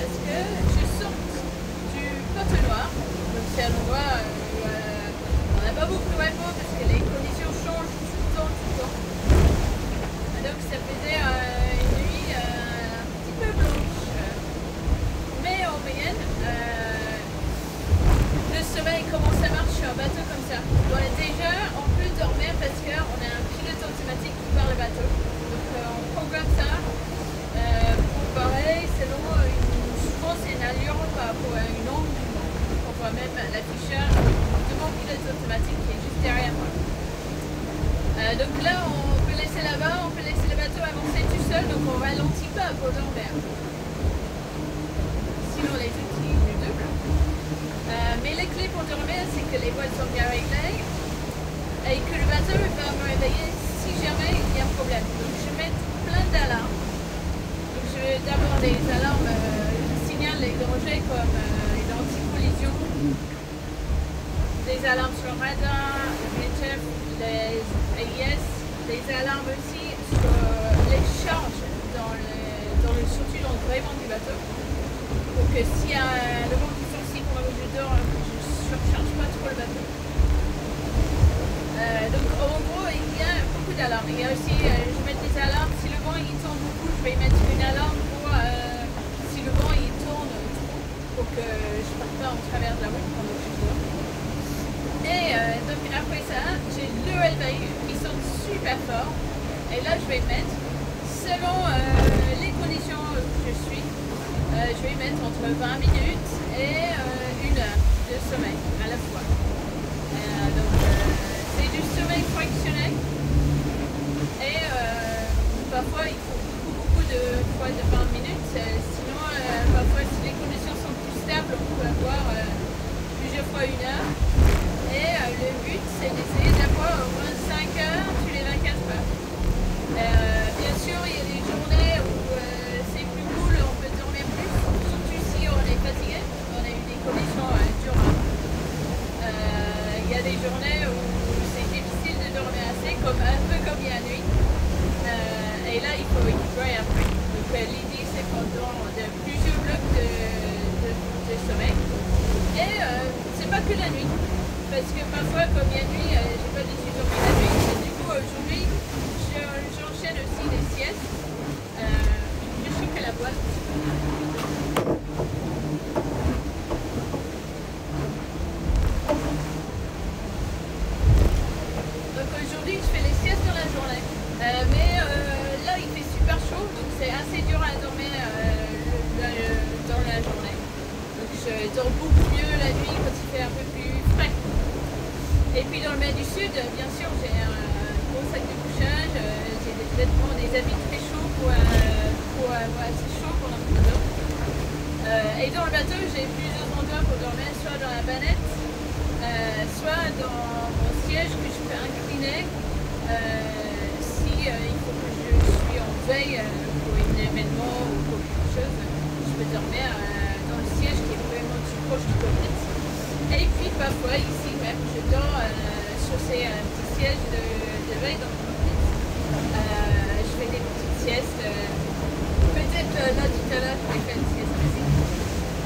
parce que je saute du Poteau Noir. Donc c'est un endroit où on n'a pas beaucoup de repos parce que les conditions changent tout le temps, tout le temps. Et donc ça faisait une nuit un petit peu blanche. Mais en moyenne, le sommeil, comment ça marche sur un bateau comme ça? Bon, déjà, on peut dormir parce qu'on a un pilote automatique qui part le bateau. Donc on programme ça pour pareil, selon souvent c'est une allure par rapport à une onde du vent. On voit même l'afficheur de mon pilote automatique qui est juste derrière moi. Donc là, on peut laisser là-bas, on peut laisser le bateau avancer tout seul, donc on ralentit pas pour dormir. Sinon les outils nous doublent. Mais les clés pour dormir, c'est que les voiles sont bien réglées et que le bateau va me réveiller si jamais il y a un problème. Donc je mets plein d'alarmes. Donc je vais d'abord des alarmes qui signalent les dangers comme les anti-collision, des alarmes sur le radar, le VHF, les AIS, des alarmes aussi sur les charges surtout dans le gréement du bateau. Donc s'il y a le vent qui sort pendant que je dors, je ne surcharge pas trop le bateau. Donc en gros, il y a beaucoup d'alarmes. Il y a aussi, je mets des alarmes, si le vent il tourne beaucoup, je vais mettre une alarme pour si le vent il tourne trop, pour que je ne parte pas en travers de la route pendant que je dors. Et donc après ça, j'ai le réveil qui sonne super fort. Et là, je vais mettre, selon les conditions où je suis, je vais mettre entre 20 minutes et 1 heure de sommeil à la fois. Donc c'est du sommeil fractionné et parfois il faut beaucoup de fois de 20 minutes. Sinon, parfois si les conditions sont plus stables, on peut avoir plusieurs fois 1 heure. Et le but c'est d'essayer d'avoir au moins 5 heures tous les 24 heures. Bien sûr, il y a des journées où c'est plus cool, on peut dormir plus, surtout si on est fatigué, on a eu des conditions durables. Il y a des journées où c'est difficile de dormir assez, un peu comme il y a la nuit. Et là, il faut récupérer après. Donc l'idée, c'est qu'on dort de plusieurs blocs de sommeil. Et c'est pas que la nuit. Parce que parfois, comme il y a nuit, j'ai pas du tout dormi la nuit. Et du coup, aujourd'hui, j'enchaîne aussi les siestes. Je choque la boîte. Donc aujourd'hui, je fais les siestes dans la journée. Mais là, il fait super chaud, donc c'est assez dur à dormir dans la journée. Donc je dors beaucoup mieux la nuit quand il fait un peu plus frais. Et puis dans le mer du Sud, bien sûr, j'ai un gros sac de couchage, j'ai des vêtements, des habits très chauds pour avoir assez chaud pendant que je dors. Et dans le bateau, j'ai plusieurs endroits pour dormir, soit dans la banette, soit dans mon siège que je peux incliner si il faut que je suis en veille pour un événement ou pour quelque chose. Je peux dormir dans le siège qui est vraiment tout proche du cockpit. Et puis parfois ici même, je dors sur ces petits sièges de veille dans le cockpit. Je fais des petites siestes. Peut-être là tout à l'heure, je vais faire une sieste aussi.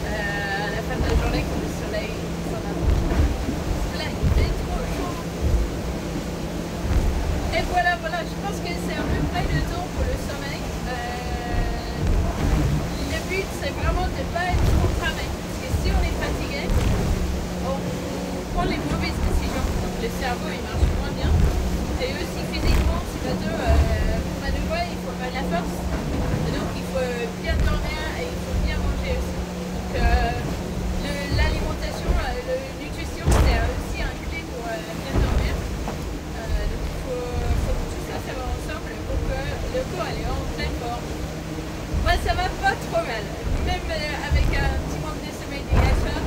À la fin de la journée, quand le soleil s'en va. Là, il fait trop chaud. Et voilà, je pense que c'est à peu près le temps pour le sommeil. Le but, c'est vraiment de ne pas être trop cramé. Parce que si on est fatigué, on prend les mauvaises décisions. Donc le cerveau, il marche moins bien. Et aussi physiquement, ce bateau, pour manœuvrer, il faut faire de la force. Et donc il faut bien dormir et il faut bien manger aussi. Donc l'alimentation, la nutrition, c'est aussi un clé pour bien dormir. Donc il faut tout ça va ensemble pour que le corps est en pleine forme. Moi ça va pas trop mal. Même avec un petit manque de sommeil dégageant,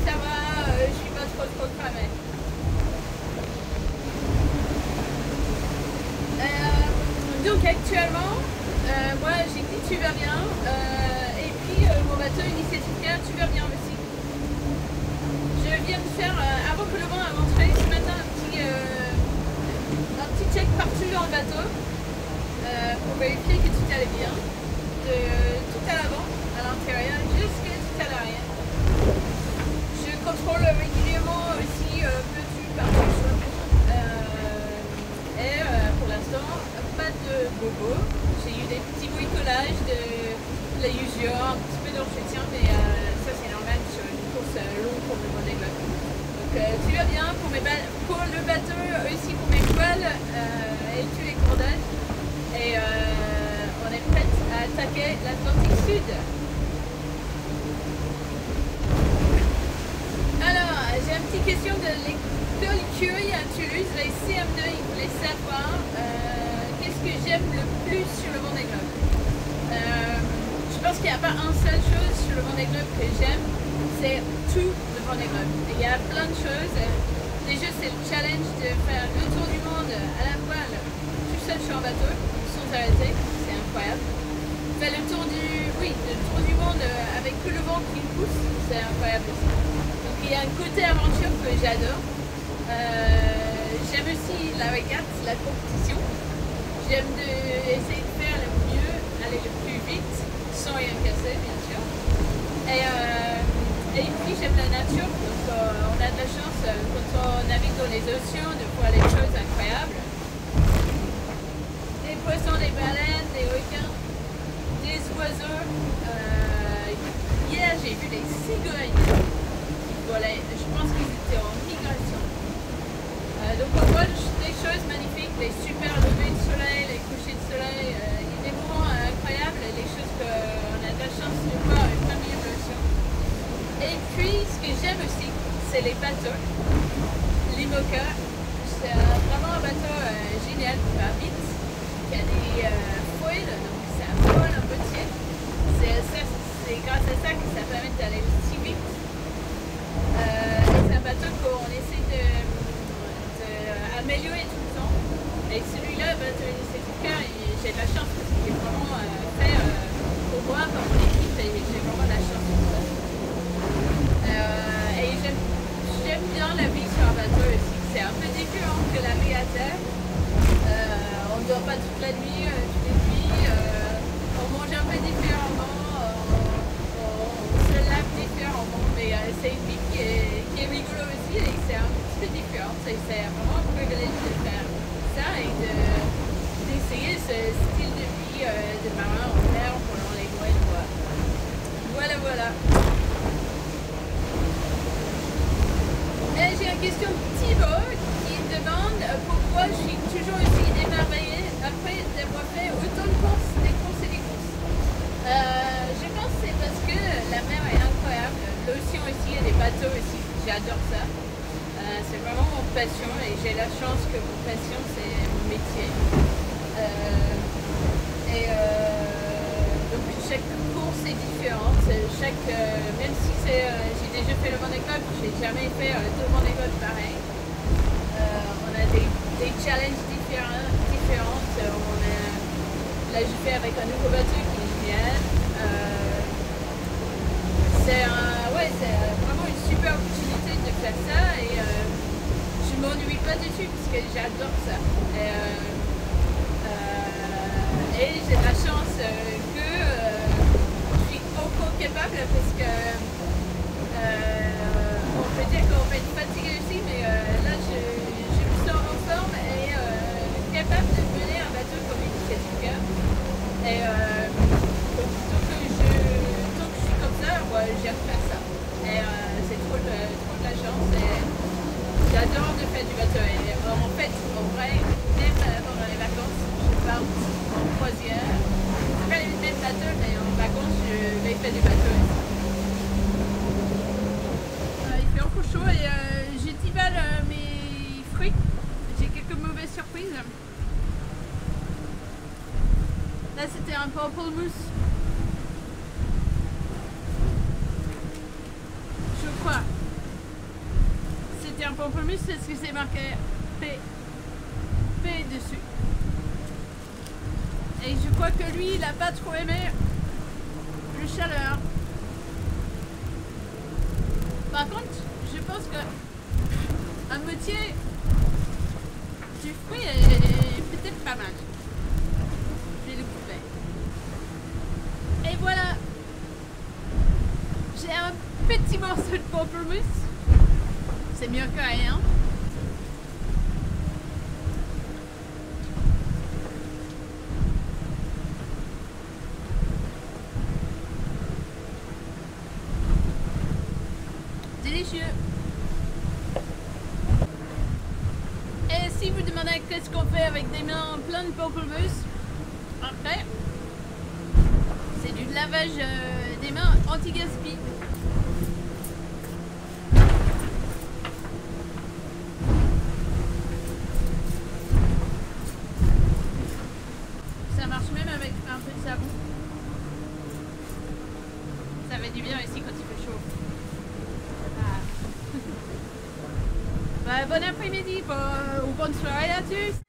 ça va, je suis pas trop cramée. Donc actuellement, moi j'ai dit tu vas bien, et puis mon bateau initiative Care, tu vas bien aussi. Je viens de faire, avant que le vent a rentré ce matin, un petit check partout dans le bateau, pour vérifier que tout allait bien, de tout à l'avant, à l'intérieur. bobo. J'ai eu des petits bricolages de la usure, un petit peu d'entretien, mais ça c'est normal sur une course longue pour le Vendée Globe. Donc tout va bien pour, pour le bateau, aussi pour mes voiles et tous les cordages. Et on est prêt à attaquer l'Atlantique Sud. Alors, j'ai une petite question de l'école Curie à Toulouse, les CM2, ils voulaient savoir qu'est-ce que j'aime le plus sur le Vendée Globe. Je pense qu'il n'y a pas une seule chose sur le Vendée Globe que j'aime, c'est tout le Vendée Globe. Il y a plein de choses. Déjà, c'est le challenge de faire le tour du monde à la voile, tout seul sur un bateau, sans arrêter, c'est incroyable. Faire le tour du monde avec que le vent qui me pousse, c'est incroyable aussi. Donc il y a un côté aventure que j'adore. J'aime aussi la régate, la compétition. J'aime essayer de faire le mieux, aller le plus vite, sans rien casser bien sûr. Et puis j'aime la nature, donc on a de la chance quand on navigue dans les océans de voir les choses incroyables. Des poissons, des baleines, des requins, des oiseaux. Hier j'ai vu des cigognes qui volaient, je pense qu'ils étaient en migration. Donc on voit des choses magnifiques, les super levées de soleil, les couchers de soleil, il y a des moments incroyables, des choses qu'on a de la chance de voir avec plein milieu de l'océan. Et puis ce que j'aime aussi, c'est les bateaux. L'IMOCA, c'est vraiment un bateau génial qui va vite, qui a des foils, donc ça vole un peu tiède. C'est grâce à ça que ça permet d'aller aussi vite. Et c'est un bateau qu'on essaie d'améliorer tout le temps. Et celui-là, le bateau Lycée du Cœur, j'ai de la chance parce qu'il est vraiment fait pour moi, par mon équipe, et j'ai vraiment de la chance pour ça. Et j'aime bien la vie sur un bateau aussi. C'est un peu différent que la vie à terre. On ne dort pas toute la nuit, toutes les nuits. On mange un peu différemment. On se lave différemment. Mais c'est une vie qui est rigolo aussi et c'est un petit peu différent. C'est vraiment un privilège de faire ça et d'essayer ce style de vie de marin en mer pendant les mois. Voilà. Et j'ai une question de Thibaut qui demande pourquoi je suis toujours aussi émerveillée après d'avoir fait autant de courses, des courses et des courses. Je pense que c'est parce que la mer est incroyable, l'océan aussi et les bateaux aussi, j'adore ça. C'est vraiment mon passion et j'ai la chance que mon passion c'est mon métier. Donc chaque course est différente, même si j'ai déjà fait le Vendée Globe, j'ai jamais fait deux Vendée Globe pareil. On a des challenges différents. Là je fais avec un nouveau bateau qui est génial. C'est vraiment une super opportunité de faire ça et je ne m'ennuie pas dessus parce que j'adore ça. Et j'ai la chance que je suis encore capable parce que on peut dire qu'on peut être fatigué aussi, mais là je me sens en forme et capable de mener un bateau comme une Lycée du Cœur. Et tant que je suis comme ça, moi j'aime faire ça. Et c'est trop de la chance et j'adore de faire du bateau. Et en fait, en vrai, même pendant les vacances, je pars en croisière. C'est pas le même bateau, mais en vacances, je vais faire du bateau. Il fait encore chaud et je divale mes fruits. J'ai quelques mauvaises surprises. Là, c'était un pamplemousse. Je crois. C'était un pamplemousse parce que c'est marqué P dessus. Et je crois que lui, il n'a pas trop aimé le chaleur. Par contre, je pense que à moitié du fruit est peut-être pas mal. Je vais le couper. Et voilà. J'ai un petit morceau de pamplemousse. C'est mieux que rien. plein de pamplemousse. Après, c'est du lavage des mains anti-gaspi. Ça marche même avec un peu de savon. Ça fait du bien aussi quand il fait chaud. Ah. Bah, bon après-midi ou bonne soirée là-dessus.